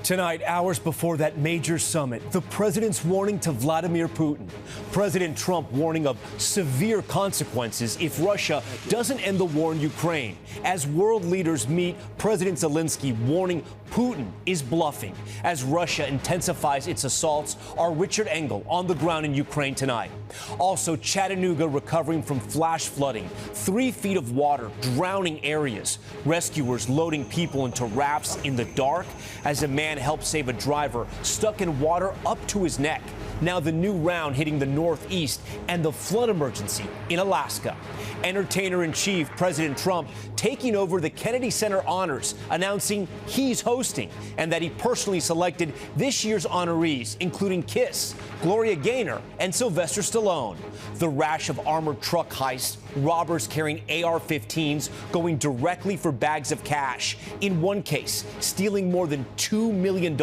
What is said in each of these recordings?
Tonight, hours before that major summit, the president's warning to Vladimir Putin. President Trump warning of severe consequences if Russia doesn't end the war in Ukraine. As world leaders meet, President Zelensky warning Putin is bluffing as Russia intensifies its assaults. Our Richard Engel on the ground in Ukraine tonight. Also, Chattanooga recovering from flash flooding, 3 feet of water drowning areas. Rescuers loading people into rafts in the dark as a man helped save a driver stuck in water up to his neck. Now the new round hitting the Northeast and the flood emergency in Alaska. Entertainer-in-chief President Trump taking over the Kennedy Center honors, announcing he's hosting and that he personally selected this year's honorees, including Kiss, Gloria Gaynor, and Sylvester Stallone. The rash of armored truck heists, robbers carrying AR-15s going directly for bags of cash. In one case, stealing more than $2 million.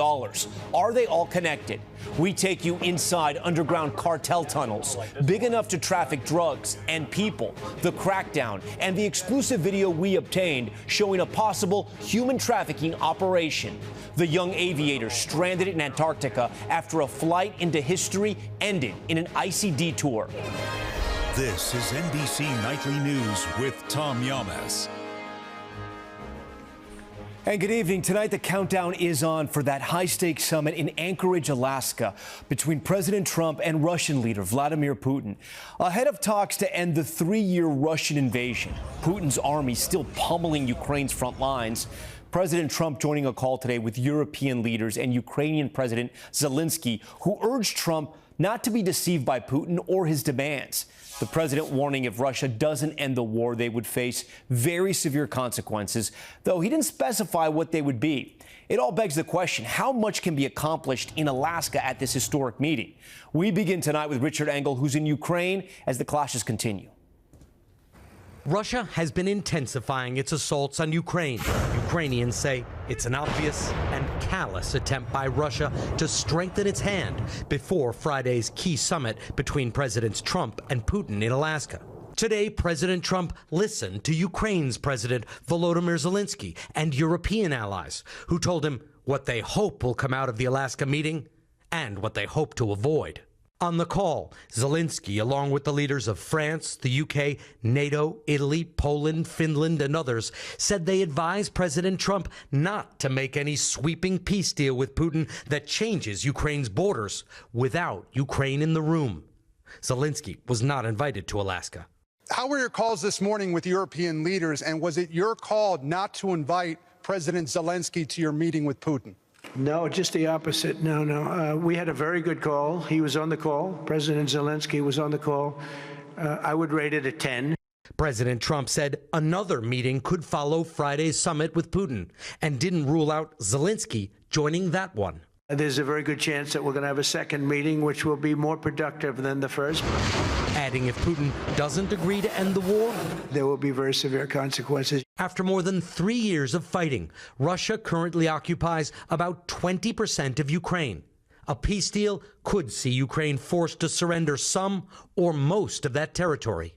Are they all connected? We take you inside underground cartel tunnels, big enough to traffic drugs and people, the crackdown, and the exclusive video we obtained showing a possible human trafficking operation. The young aviator stranded in Antarctica after a flight into history ended in an icy detour. This is NBC Nightly News with Tom Llamas. And good evening. Tonight, the countdown is on for that high-stakes summit in Anchorage, Alaska, between President Trump and Russian leader Vladimir Putin. Ahead of talks to end the 3-year Russian invasion, Putin's army still pummeling Ukraine's front lines. President Trump joining a call today with European leaders and Ukrainian President Zelensky, who urged Trump not to be deceived by Putin or his demands. The president warning if Russia doesn't end the war, they would face very severe consequences, though he didn't specify what they would be. It all begs the question, how much can be accomplished in Alaska at this historic meeting? We begin tonight with Richard Engel, who's in Ukraine, as the clashes continue. Russia has been intensifying its assaults on Ukraine. Ukrainians say it's an obvious and callous attempt by Russia to strengthen its hand before Friday's key summit between Presidents Trump and Putin in Alaska. Today, President Trump listened to Ukraine's President Volodymyr Zelensky and European allies, who told him what they hope will come out of the Alaska meeting and what they hope to avoid. On the call, Zelensky, along with the leaders of France, the UK, NATO, Italy, Poland, Finland, and others, said they advised President Trump not to make any sweeping peace deal with Putin that changes Ukraine's borders without Ukraine in the room. Zelensky was not invited to Alaska. How were your calls this morning with European leaders, and was it your call not to invite President Zelensky to your meeting with Putin? No, just the opposite. No. We had a very good call. He was on the call. President Zelensky was on the call. I would rate it a 10. President Trump said another meeting could follow Friday's summit with Putin and didn't rule out Zelensky joining that one. There's a very good chance that we're going to have a second meeting, which will be more productive than the first. Adding if Putin doesn't agree to end the war, there will be very severe consequences. After more than 3 years of fighting, Russia currently occupies about 20% of Ukraine. A peace deal could see Ukraine forced to surrender some or most of that territory.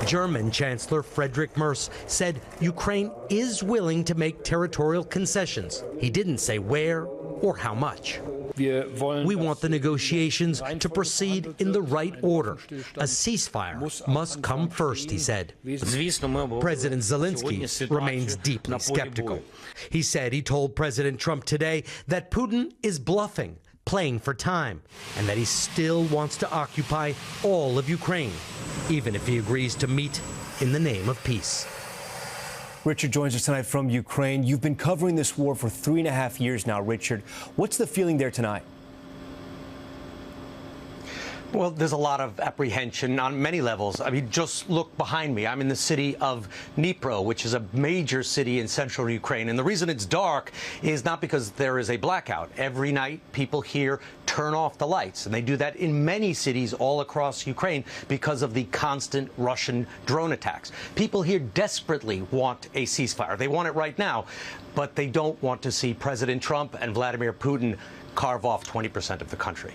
German Chancellor Friedrich Merz said Ukraine is willing to make territorial concessions. He didn't say where or how much. We want the negotiations to proceed in the right order. A ceasefire must come first, he said. President Zelensky remains deeply skeptical. He said he told President Trump today that Putin is bluffing, playing for time, and that he still wants to occupy all of Ukraine, even if he agrees to meet in the name of peace. Richard joins us tonight from Ukraine. You've been covering this war for 3.5 years now, Richard. What's the feeling there tonight? Well, there's a lot of apprehension on many levels. I mean, just look behind me. I'm in the city of Dnipro, which is a major city in central Ukraine. And the reason it's dark is not because there is a blackout. Every night, people here turn off the lights. And they do that in many cities all across Ukraine because of the constant Russian drone attacks. People here desperately want a ceasefire. They want it right now. But they don't want to see President Trump and Vladimir Putin carve off 20% of the country.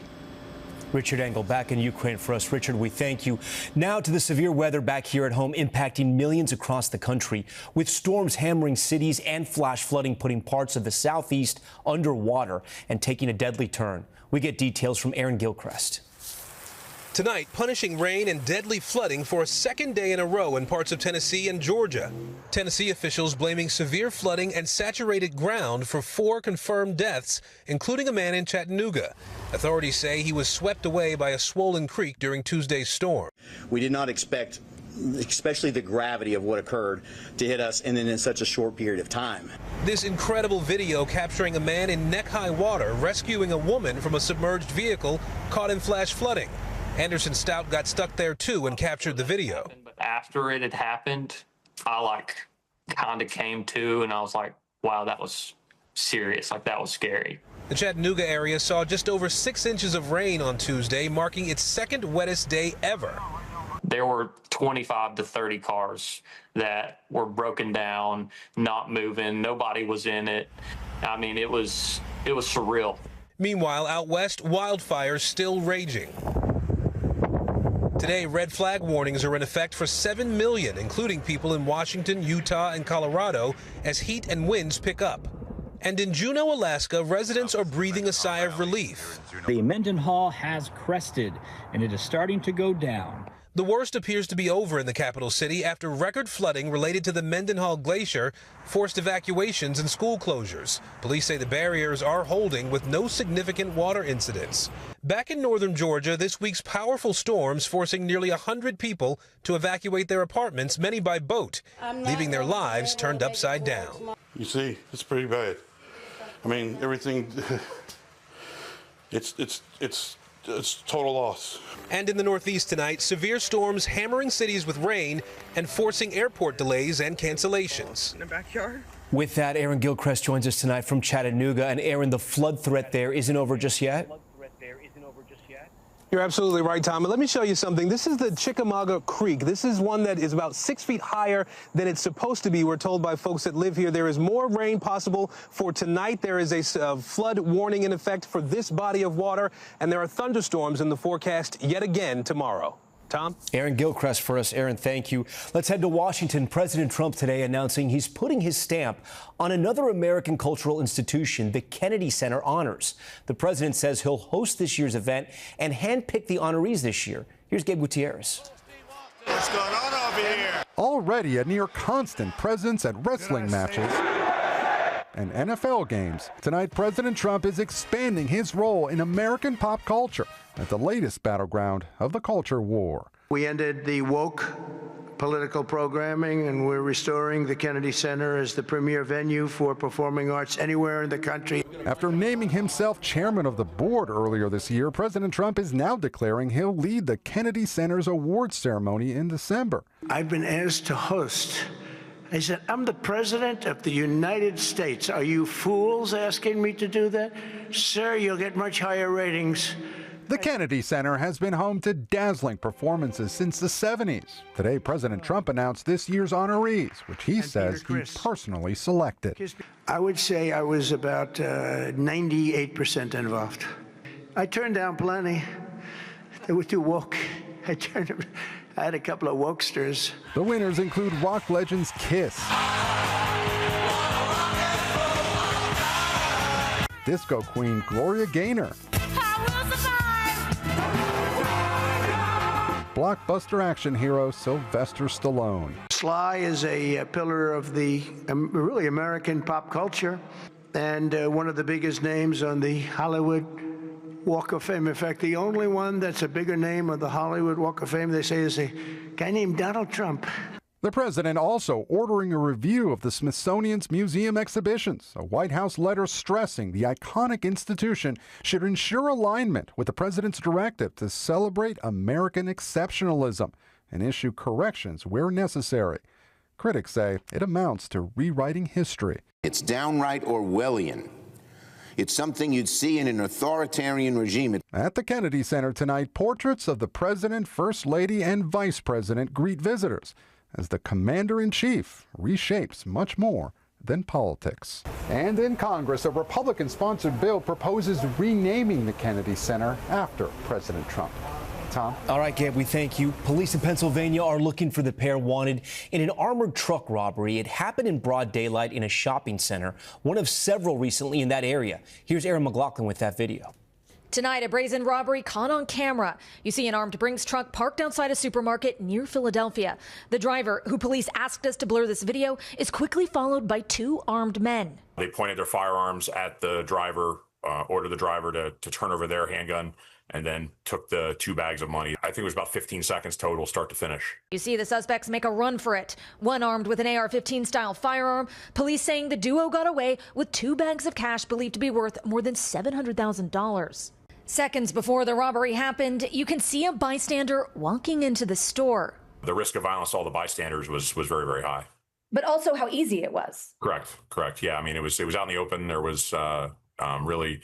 Richard Engel back in Ukraine for us. Richard, we thank you. Now to the severe weather back here at home impacting millions across the country, with storms hammering cities and flash flooding putting parts of the southeast underwater and taking a deadly turn. We get details from Aaron Gilchrist. Tonight, punishing rain and deadly flooding for a second day in a row in parts of Tennessee and Georgia. Tennessee officials blaming severe flooding and saturated ground for 4 confirmed deaths, including a man in Chattanooga. Authorities say he was swept away by a swollen creek during Tuesday's storm. We did not expect, especially the gravity of what occurred, to hit us and then in such a short period of time. This incredible video capturing a man in neck-high water rescuing a woman from a submerged vehicle caught in flash flooding. Anderson Stout got stuck there too and captured the video. After it had happened, I kind of came to and I was like, wow, that was serious. That was scary. The Chattanooga area saw just over 6 inches of rain on Tuesday, marking its second wettest day ever. There were 25 to 30 cars that were broken down, not moving. Nobody was in it. I mean, it was surreal. Meanwhile, out west, wildfires still raging. Today, red flag warnings are in effect for 7 million, including people in Washington, Utah, and Colorado, as heat and winds pick up. And in Juneau, Alaska, residents are breathing a sigh of relief. The Mendenhall has crested, and it is starting to go down. The worst appears to be over in the capital city after record flooding related to the Mendenhall Glacier forced evacuations and school closures. Police say the barriers are holding with no significant water incidents. Back in northern Georgia, this week's powerful storms forcing nearly 100 people to evacuate their apartments, many by boat, leaving their lives turned upside down. You see, it's pretty bad. I mean, everything, it's total loss. And in the Northeast tonight, severe storms hammering cities with rain and forcing airport delays and cancellations. In the backyard? With that, Aaron Gilchrist joins us tonight from Chattanooga. And Aaron, the flood threat there isn't over just yet? You're absolutely right, Tom. And let me show you something. This is the Chickamauga Creek. This is one that is about 6 feet higher than it's supposed to be. We're told by folks that live here there is more rain possible for tonight. There is a flood warning in effect for this body of water, and there are thunderstorms in the forecast yet again tomorrow. Tom? Aaron Gilchrist for us. Aaron, thank you. Let's head to Washington. President Trump today announcing he's putting his stamp on another American cultural institution, the Kennedy Center Honors. The president says he'll host this year's event and handpick the honorees this year. Here's Gabe Gutierrez. What's going on over here? Already a near constant presence at wrestling matches and NFL games. Tonight, President Trump is expanding his role in American pop culture at the latest battleground of the culture war. We ended the woke political programming, and we're restoring the Kennedy Center as the premier venue for performing arts anywhere in the country. After naming himself chairman of the board earlier this year, President Trump is now declaring he'll lead the Kennedy Center's awards ceremony in December. I've been asked to host. I said, I'm the president of the United States. Are you fools asking me to do that? Sir, you'll get much higher ratings. The Kennedy Center has been home to dazzling performances since the 70s. Today, President Trump announced this year's honorees, which he says he personally selected. I would say I was about 98% involved. I turned down plenty. They were too woke. I had a couple of wokesters. The winners include rock legends Kiss, disco queen Gloria Gaynor, blockbuster action hero Sylvester Stallone. Sly is a pillar of the really American pop culture and one of the biggest names on the Hollywood Walk of Fame. In fact, the only one that's a bigger name on the Hollywood Walk of Fame, they say, is a guy named Donald Trump. The president also ordering a review of the Smithsonian's museum exhibitions, a White House letter stressing the iconic institution should ensure alignment with the president's directive to celebrate American exceptionalism and issue corrections where necessary. Critics say it amounts to rewriting history. It's downright Orwellian. It's something you'd see in an authoritarian regime. At the Kennedy Center tonight, portraits of the president, first lady, and vice president greet visitors as the commander-in-chief reshapes much more than politics. And in Congress, a Republican-sponsored bill proposes renaming the Kennedy Center after President Trump. Tom? All right, Gabe, we thank you. Police in Pennsylvania are looking for the pair wanted in an armored truck robbery. It happened in broad daylight in a shopping center, one of several recently in that area. Here's Aaron McLaughlin with that video. Tonight, a brazen robbery caught on camera. You see an armed Brinks truck parked outside a supermarket near Philadelphia. The driver, who police asked us to blur this video, is quickly followed by two armed men. They pointed their firearms at the driver, ordered the driver to turn over their handgun, and then took the 2 bags of money. I think it was about 15 seconds total, start to finish. You see the suspects make a run for it. One armed with an AR-15 style firearm. Police saying the duo got away with 2 bags of cash believed to be worth more than $700,000. Seconds before the robbery happened, you can see a bystander walking into the store. The risk of violence to all the bystanders was very, very high. But also how easy it was. Correct. Yeah, I mean, it was out in the open. There was really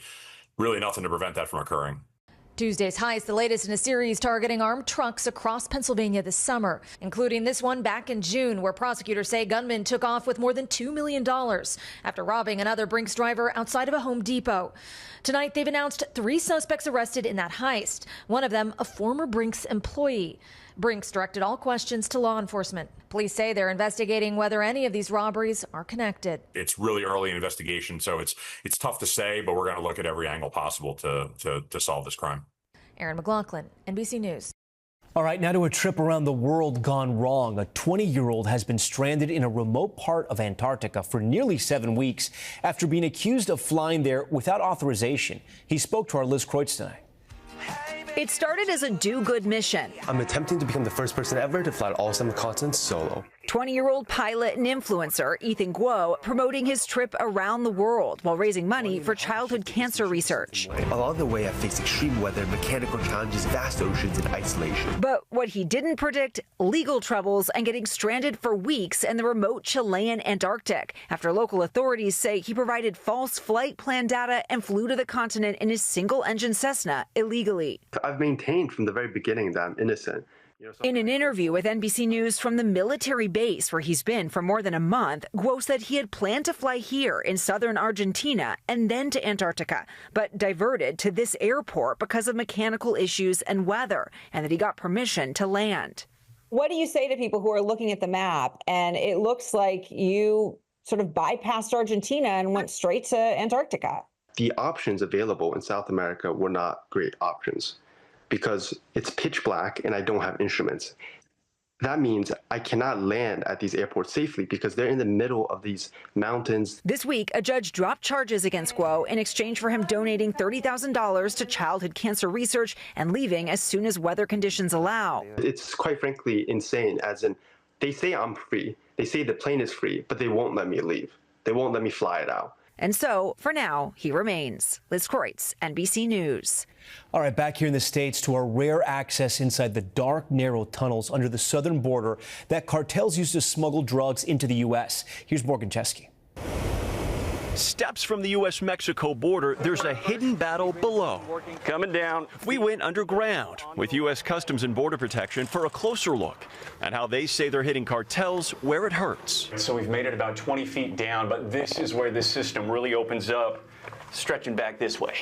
nothing to prevent that from occurring. Tuesday's heist, the latest in a series targeting armed trucks across Pennsylvania this summer, including this one back in June, where prosecutors say gunmen took off with more than $2 million after robbing another Brinks driver outside of a Home Depot. Tonight, they've announced 3 suspects arrested in that heist, one of them a former Brinks employee. Brinks directed all questions to law enforcement. Police say they're investigating whether any of these robberies are connected. It's really early in investigation, so it's tough to say, but we're going to look at every angle possible to solve this crime. Aaron McLaughlin, NBC News. All right, now to a trip around the world gone wrong. A 20-year-old has been stranded in a remote part of Antarctica for nearly 7 weeks after being accused of flying there without authorization. He spoke to our Liz Kreutz tonight. It started as a do-good mission. I'm attempting to become the first person ever to fly all 7 continents solo. 20-year-old pilot and influencer Ethan Guo promoting his trip around the world while raising money for childhood cancer research. Along the way, I faced extreme weather, mechanical challenges, vast oceans, and isolation. But what he didn't predict, legal troubles and getting stranded for weeks in the remote Chilean Antarctic after local authorities say he provided false flight plan data and flew to the continent in his single-engine Cessna illegally. I've maintained from the very beginning that I'm innocent. In an interview with NBC News from the military base where he's been for more than a month, Guo said he had planned to fly here in southern Argentina and then to Antarctica, but diverted to this airport because of mechanical issues and weather, and that he got permission to land. What do you say to people who are looking at the map and it looks like you sort of bypassed Argentina and went straight to Antarctica? The options available in South America were not great options, because it's pitch black and I don't have instruments. That means I cannot land at these airports safely because they're in the middle of these mountains. This week, a judge dropped charges against Guo in exchange for him donating $30,000 to childhood cancer research and leaving as soon as weather conditions allow. It's quite frankly insane, as in they say I'm free, they say the plane is free, but they won't let me leave. They won't let me fly it out. And so, for now, he remains. Liz Kreutz, NBC News. All right, back here in the States to our rare access inside the dark, narrow tunnels under the southern border that cartels use to smuggle drugs into the U.S. Here's Morgan Chesky. Steps from the U.S.-Mexico border, there's a hidden battle below. Coming down. We went underground with U.S. Customs and Border Protection for a closer look at how they say they're hitting cartels where it hurts. So we've made it about 20 feet down, but this is where this system really opens up, stretching back this way.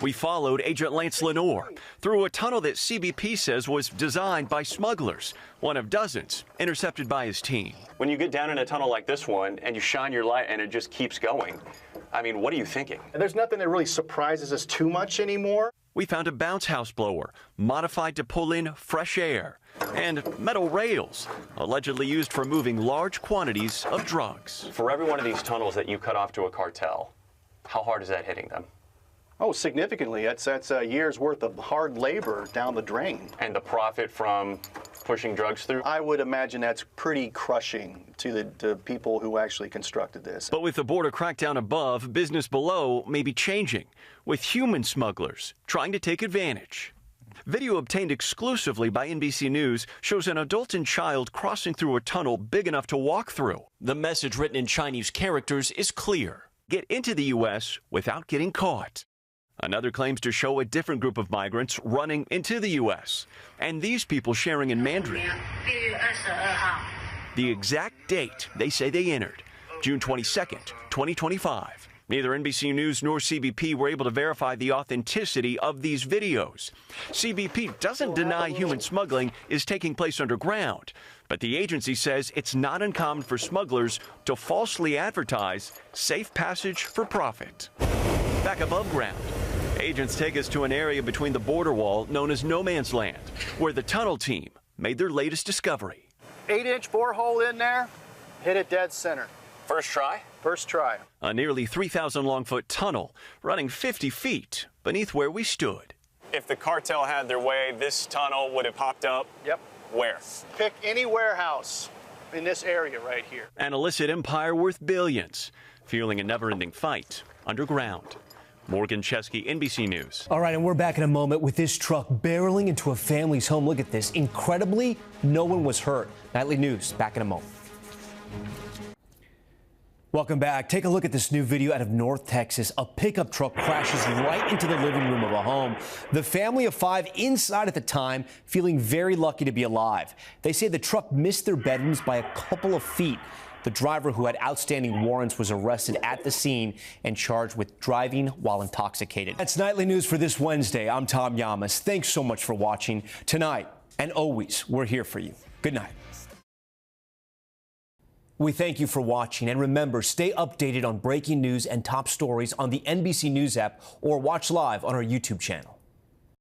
We followed Agent Lance Lenore through a tunnel that CBP says was designed by smugglers, one of dozens intercepted by his team. When you get down in a tunnel like this one and you shine your light and it just keeps going, I mean, what are you thinking? There's nothing that really surprises us too much anymore. We found a bounce house blower modified to pull in fresh air and metal rails allegedly used for moving large quantities of drugs. For every one of these tunnels that you cut off to a cartel, how hard is that hitting them? Oh, significantly. That's a year's worth of hard labor down the drain. And the profit from pushing drugs through? I would imagine that's pretty crushing to the people who actually constructed this. But with the border crackdown above, business below may be changing, with human smugglers trying to take advantage. Video obtained exclusively by NBC News shows an adult and child crossing through a tunnel big enough to walk through. The message written in Chinese characters is clear: get into the U.S. without getting caught. Another claims to show a different group of migrants running into the U.S., and these people sharing in Mandarin the exact date they say they entered, June 22nd, 2025. Neither NBC News nor CBP were able to verify the authenticity of these videos. CBP doesn't deny human smuggling is taking place underground, but the agency says it's not uncommon for smugglers to falsely advertise safe passage for profit. Back above ground, agents take us to an area between the border wall known as No Man's Land, where the tunnel team made their latest discovery. 8-inch borehole in there, hit it dead center. First try? First try. A nearly 3,000 long foot tunnel running 50 feet beneath where we stood. If the cartel had their way, this tunnel would have popped up. Yep. Where? Pick any warehouse in this area right here. An illicit empire worth billions, fueling a never-ending fight underground. Morgan Chesky, NBC News. All right, and we're back in a moment with this truck barreling into a family's home. Look at this. Incredibly, no one was hurt. Nightly News, back in a moment. Welcome back. Take a look at this new video out of North Texas. A pickup truck crashes right into the living room of a home. The family of 5 inside at the time, feeling very lucky to be alive. They say the truck missed their bedrooms by a couple of feet. The driver, who had outstanding warrants, was arrested at the scene and charged with driving while intoxicated. That's Nightly News for this Wednesday. I'm Tom Llamas. Thanks so much for watching. Tonight and always, we're here for you. Good night. We thank you for watching, and remember, stay updated on breaking news and top stories on the NBC News app or watch live on our YouTube channel.